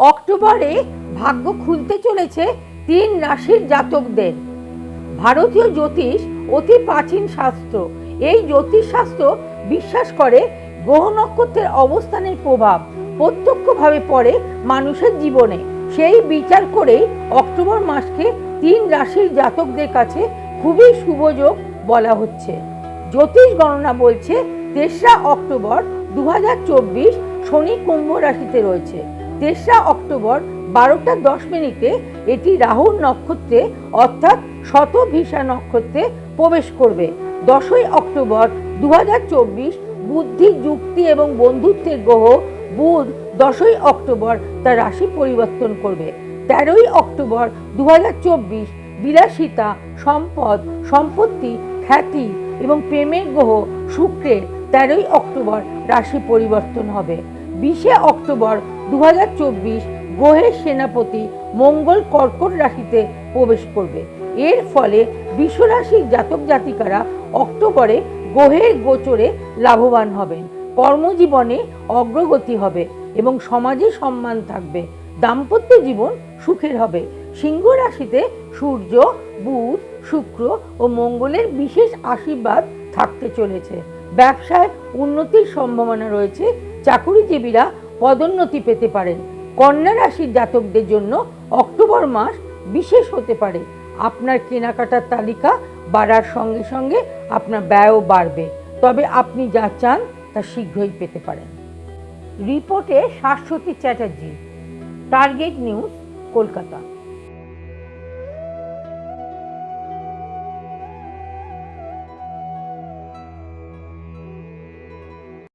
অক্টোবরে ভাগ্য খুলতে চলেছে 3 রাশির জাতকদের। ভারতীয় জ্যোতিষ অতি প্রাচীন শাস্ত্র। এই জ্যোতিষশাস্ত্র বিশ্বাস করে গ্রহ নক্ষত্রের অবস্থানের প্রভাব প্রত্যক্ষভাবে পড়ে মানুষের জীবনে। সেই বিচার করেই অক্টোবর মাসকে 3 রাশির জাতকদের কাছে খুবই শুভযোগ বলা হচ্ছে। জ্যোতিষ গণনা বলছে 3রা অক্টোবর 2024 শনি কুম্ভ রাশিতে রয়েছে। 3রা অক্টোবর 12টা 10 মিনিটে এটি রাহুর নক্ষত্রে অর্থাৎ শতভিষা নক্ষত্রে প্রবেশ করবে। 10ই অক্টোবর 2024 বুদ্ধি, যুক্তি এবং বন্ধুত্বের গ্রহ বুধ 10ই অক্টোবর তার রাশি পরিবর্তন করবে। 13ই অক্টোবর 2024 বিলাসিতা, সম্পদ, সম্পত্তি, খ্যাতি এবং প্রেমের গ্রহ শুক্রের 13ই অক্টোবর রাশি পরিবর্তন হবে। 20শে অক্টোবর 2024 গ্রহের সেনাপতি মঙ্গল কর্কট রাশিতে প্রবেশ করবে। এর ফলে বৃষ রাশির জাতক জাতিকারা অক্টোবরে গ্রহের গোচরে লাভবান হবেন। কর্মজীবনে অগ্রগতি হবে এবং সমাজে সম্মান থাকবে। দাম্পত্য জীবন সুখের হবে। সিংহ রাশিতে সূর্য, বুধ, শুক্র ও মঙ্গলের বিশেষ আশীর্বাদ থাকতে চলেছে। ব্যবসায় উন্নতির সম্ভাবনা রয়েছে। চাকুরিজীবীরা পদোন্নতি পেতে পারেন। কন্যা রাশির জাতকদের জন্য অক্টোবর মাস বিশেষ হতে পারে। আপনার কেনাকাটার তালিকা বাড়ার সঙ্গে সঙ্গে আপনার ব্যয়ও বাড়বে, তবে আপনি যা চান তা শীঘ্রই পেতে পারেন। রিপোর্টে শাশ্বতী চ্যাটার্জি, টার্গেট নিউজ, কলকাতা।